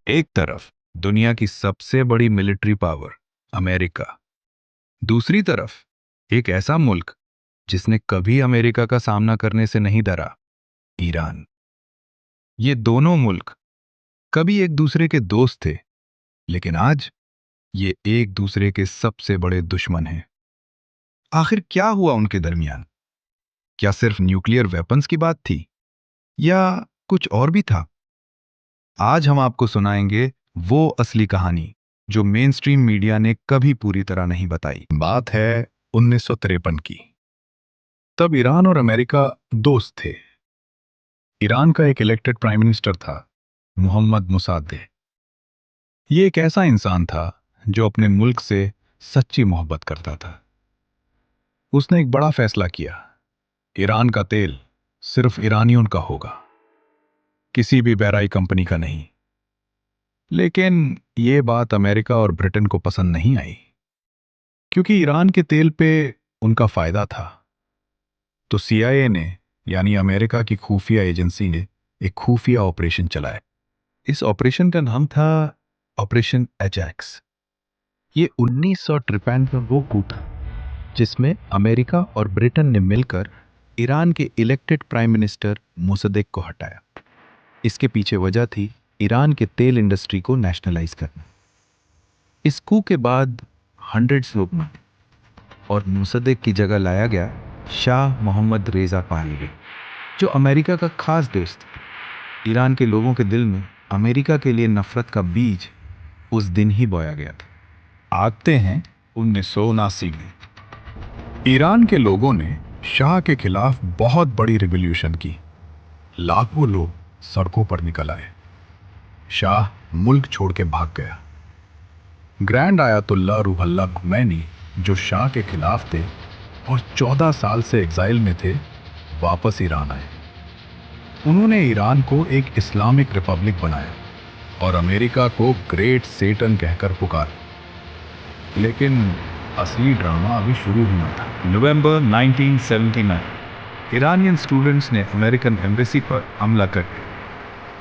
एक तरफ दुनिया की सबसे बड़ी मिलिट्री पावर अमेरिका, दूसरी तरफ एक ऐसा मुल्क जिसने कभी अमेरिका का सामना करने से नहीं डरा, ईरान। ये दोनों मुल्क कभी एक दूसरे के दोस्त थे, लेकिन आज ये एक दूसरे के सबसे बड़े दुश्मन हैं। आखिर क्या हुआ उनके दरमियान? क्या सिर्फ न्यूक्लियर वेपन्स की बात थी या कुछ और भी था? आज हम आपको सुनाएंगे वो असली कहानी जो मेन स्ट्रीम मीडिया ने कभी पूरी तरह नहीं बताई। बात है 1953 की। तब ईरान और अमेरिका दोस्त थे। ईरान का एक इलेक्टेड प्राइम मिनिस्टर था, मोहम्मद मुसाद्देह। ये एक ऐसा इंसान था जो अपने मुल्क से सच्ची मोहब्बत करता था। उसने एक बड़ा फैसला किया, ईरान का तेल सिर्फ ईरानियों का होगा, किसी भी बहराई कंपनी का नहीं। लेकिन ये बात अमेरिका और ब्रिटेन को पसंद नहीं आई, क्योंकि ईरान के तेल पे उनका फायदा था। तो सीआईए ने, यानी अमेरिका की खुफिया एजेंसी ने, एक खुफिया ऑपरेशन चलाया। इस ऑपरेशन का नाम था ऑपरेशन एजैक्स। ये 1953 में वो coup था जिसमें अमेरिका और ब्रिटेन ने मिलकर ईरान के इलेक्टेड प्राइम मिनिस्टर मोसद्देक को हटाया। इसके पीछे वजह थी ईरान के तेल इंडस्ट्री को नेशनलाइज करना। इस coup के बाद हंड्रेड्स लोग मरे और मोसद्देक की जगह लाया गया शाह मोहम्मद रेजा पहलवी, जो अमेरिका का खास दोस्त था। ईरान के लोगों के दिल में अमेरिका के लिए नफरत का बीज उस दिन ही बोया गया था। आते हैं 1979 में। ईरान के लोगों ने शाह के खिलाफ बहुत बड़ी रिवॉल्यूशन की। लाखों लोग सड़कों पर निकल आए। शाह मुल्क छोड़ के भाग गया। ग्रैंड आयतुल्ला रूहुल्लाह खुमैनी, जो शाह के खिलाफ थे और 14 साल से एग्जाइल में थे, वापस ईरान आए। उन्होंने ईरान को एक इस्लामिक रिपब्लिक बनाया और अमेरिका को ग्रेट सेटन कहकर पुकारा। लेकिन असली ड्रामा अभी शुरू हुआ था। नवंबर 1979 ईरानियन स्टूडेंट्स ने अमेरिकन एम्बेसी पर हमला करके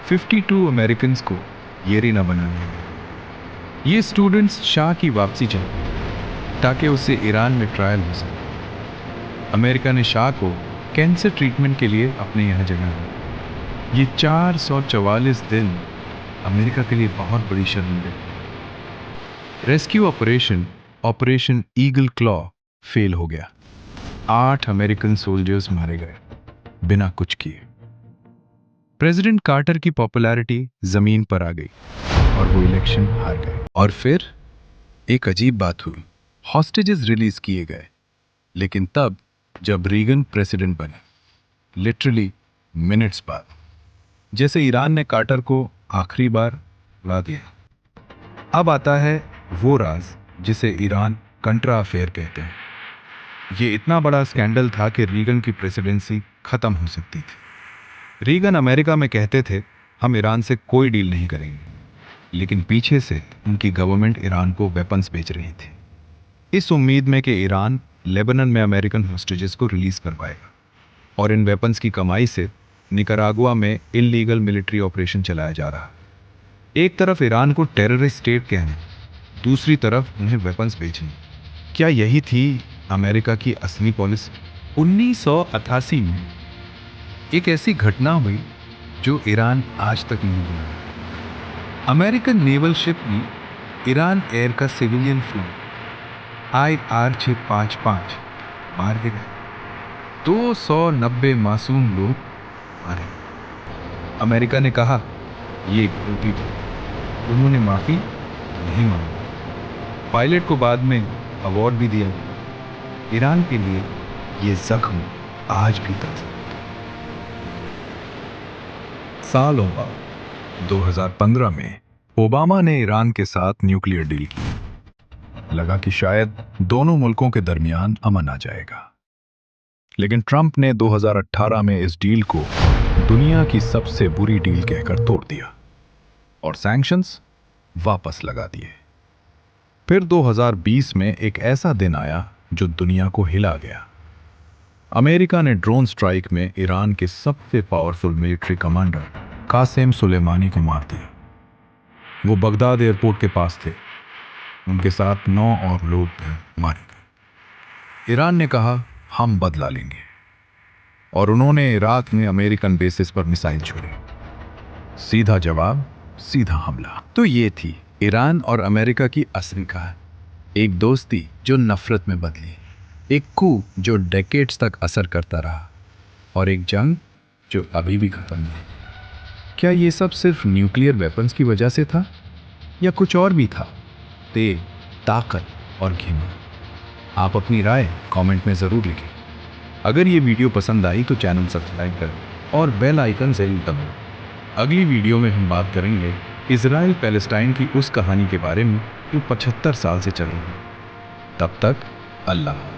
52 अमेरिकन्स को येरीना बना दिया। ये स्टूडेंट्स शाह की वापसी चाहते ताकि उसे ईरान में ट्रायल हो सके। अमेरिका ने शाह को कैंसर ट्रीटमेंट के लिए अपने यहाँ जगह दी। ये 444 दिन अमेरिका के लिए बहुत बड़ी शर्मिंदगी। Rescue operation Eagle Claw fail हो गया। 8 अमेरिकन सोल्जर्स मारे गए बिना कुछ किए। प्रेसिडेंट कार्टर की पॉपुलैरिटी जमीन पर आ गई और वो इलेक्शन हार गए। और फिर एक अजीब बात हुई, हॉस्टेजेस रिलीज किए गए। लेकिन तब जब रीगन प्रेसिडेंट बने, लिटरली मिनट्स बाद, जैसे ईरान ने कार्टर को आखिरी बार ला दिया। अब आता है वो राज जिसे ईरान कंट्रा अफेयर कहते हैं। ये इतना बड़ा स्कैंडल था कि रीगन की प्रेसिडेंसी खत्म हो सकती थी। रीगन अमेरिका में कहते थे, हम ईरान से कोई डील नहीं करेंगे, लेकिन पीछे से उनकी गवर्नमेंट ईरान को वेपन्स बेच रही थी, इस उम्मीद में कि ईरान लेबनान में अमेरिकन हॉस्टेजेस को रिलीज कर पाएगा और इन वेपन्स की कमाई से निकारागुआ में इल्लीगल मिलिट्री ऑपरेशन चलाया जा रहा। एक तरफ ईरान को टेररिस्ट स्टेट कहना, दूसरी तरफ उन्हें वेपन्स बेचनी। क्या यही थी अमेरिका की असली पॉलिसी? 1988 में एक ऐसी घटना हुई जो ईरान आज तक नहीं भूला। अमेरिकन नेवल शिप ने ईरान एयर का सिविलियन फ्लाइट IR-655 मार गिरा। 290 मासूम लोग मारे। अमेरिका ने कहा ये गलती थी। उन्होंने माफी नहीं मांगी। पायलट को बाद में अवार्ड भी दिया गया। ईरान के लिए ये जख्म आज भी ताज़ा है। सालों बाद 2015 में ओबामा ने ईरान के साथ न्यूक्लियर डील की। लगा कि शायद दोनों मुल्कों के दरमियान अमन आ जाएगा। लेकिन ट्रंप ने 2018 में इस डील को दुनिया की सबसे बुरी डील कहकर तोड़ दिया और सैंक्शंस वापस लगा दिए। फिर 2020 में एक ऐसा दिन आया जो दुनिया को हिला गया। अमेरिका ने ड्रोन स्ट्राइक में ईरान के सबसे powerful military commander Qasem Soleimani को मार दिया। वो बगदाद एयरपोर्ट के पास थे। उनके साथ 9 और लोग मारे गए। ईरान ने कहा हम बदला लेंगे और उन्होंने इराक में अमेरिकन बेसिस पर मिसाइल छोड़े। सीधा जवाब, सीधा हमला। तो ये थी ईरान और अमेरिका की असली कहानी। एक दोस्ती जो नफरत में बदली, एक कू जो डेकेड्स तक असर करता रहा, और एक जंग जो अभी भी खत्म नहीं। क्या ये सब सिर्फ न्यूक्लियर वेपन्स की वजह से था या कुछ और भी था? तेज, ताकत और घिनौना। आप अपनी राय कमेंट में ज़रूर लिखें। अगर ये वीडियो पसंद आई तो चैनल सब्सक्राइब करें और बेल आइकन ज़रूर दबाएं। अगली वीडियो में हम बात करेंगे इजराइल पैलेस्टाइन की उस कहानी के बारे में जो 75 साल से चल रही है। तब तक अल्लाह।